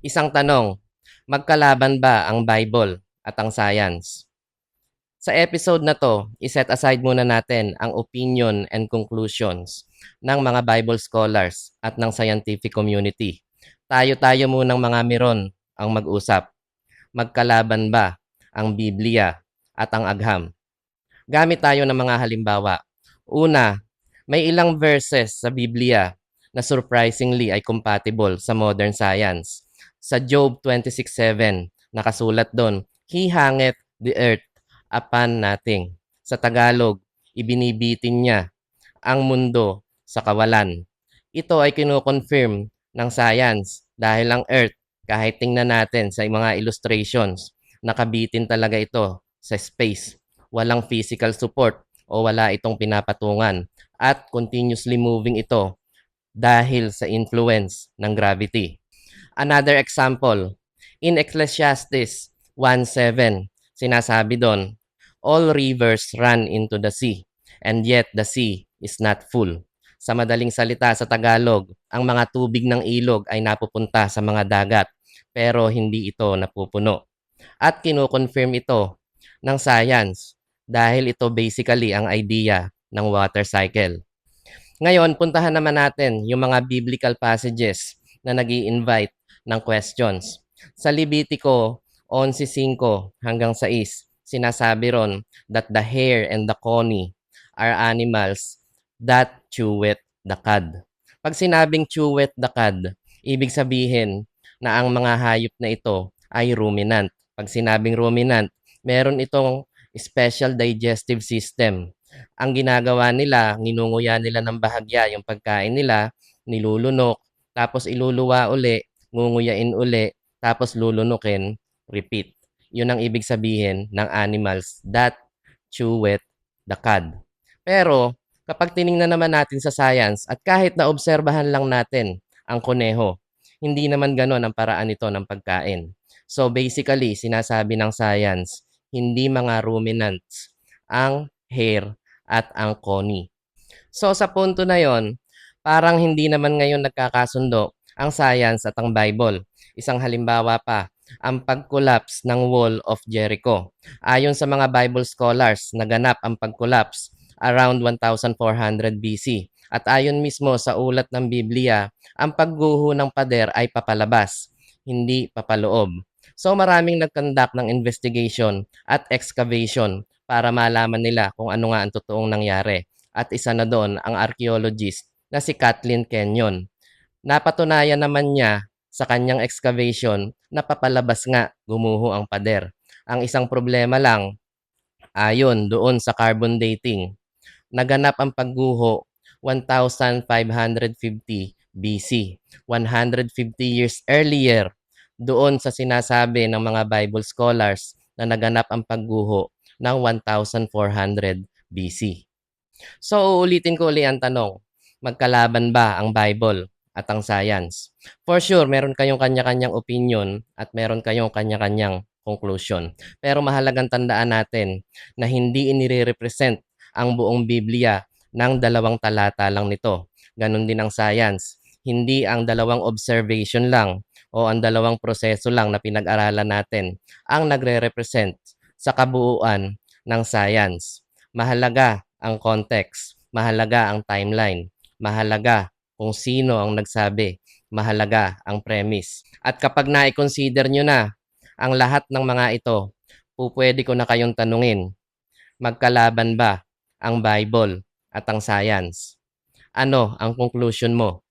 Isang tanong, magkalaban ba ang Bible at ang science? Sa episode na to, iset aside muna natin ang opinion and conclusions ng mga Bible scholars at ng scientific community. Tayo-tayo munang mga miron ang mag-usap. Magkalaban ba ang Biblia at ang agham? Gamit tayo ng mga halimbawa. Una, may ilang verses sa Biblia na surprisingly ay compatible sa modern science. Sa Job 26:7, nakasulat doon, He hangeth the earth upon nothing. Sa Tagalog, ibinibitin niya ang mundo sa kawalan. Ito ay kino-confirm ng science dahil ang earth, kahit tingnan natin sa mga illustrations, nakabitin talaga ito sa space. Walang physical support o wala itong pinapatungan at continuously moving ito dahil sa influence ng gravity. Another example, in Ecclesiastes 1:7, sinasabi doon, all rivers run into the sea, and yet the sea is not full. Sa madaling salita sa Tagalog, ang mga tubig ng ilog ay napupunta sa mga dagat, pero hindi ito napupuno. At kino-confirm ito ng science dahil ito basically ang idea ng water cycle. Ngayon, puntahan naman natin yung mga biblical passages na nag-i-invite ng questions. Sa Levitico 11:5 hanggang 6, sinasabi ron that the hare and the coney are animals that cheweth the cud. Pag sinabing cheweth the cud, ibig sabihin na ang mga hayop na ito ay ruminant. Pag sinabing ruminant, meron itong special digestive system. Ang ginagawa nila, nginunguya nila ng bahagya yung pagkain nila, nilulunok, tapos iluluwa uli, ngunguyain uli, tapos lulunukin, repeat. Yun ang ibig sabihin ng animals that cheweth the cud. Pero kapag tiningnan naman natin sa science at kahit na obserbahan lang natin ang kuneho, hindi naman ganon ang paraan nito ng pagkain. So basically, sinasabi ng science, hindi mga ruminants ang hare at ang coney. So sa punto na yon, parang hindi naman ngayon nagkakasundo ang science at ang Bible. Isang halimbawa pa, ang pag-collapse ng Wall of Jericho. Ayon sa mga Bible scholars, naganap ang pag-collapse around 1400 BC. At ayon mismo sa ulat ng Biblia, ang pagguho ng pader ay papalabas, hindi papaloob. So maraming nag-conduct ng investigation at excavation para malaman nila kung ano nga ang totoong nangyari. At isa na doon ang archaeologist na si Kathleen Kenyon. Napatunayan naman niya sa kanyang excavation na papalabas nga gumuho ang pader. Ang isang problema lang, ayon doon sa carbon dating, naganap ang pagguho 1550 BC, 150 years earlier doon sa sinasabi ng mga Bible scholars na naganap ang pagguho ng 1400 BC. So uulitin ko uli ang tanong, magkalaban ba ang Bible at ang science? For sure, meron kayong kanya-kanyang opinion at meron kayong kanya-kanyang conclusion. Pero mahalagang tandaan natin na hindi inire-represent ang buong Biblia ng dalawang talata lang nito. Ganon din ang science. Hindi ang dalawang observation lang o ang dalawang proseso lang na pinag-aralan natin ang nagre-represent sa kabuuan ng science. Mahalaga ang context, mahalaga ang timeline, mahalaga kung sino ang nagsabi, mahalaga ang premise. At kapag na-consider nyo na ang lahat ng mga ito, pupwede ko na kayong tanungin, magkalaban ba ang Bible at ang science? Ano ang conclusion mo?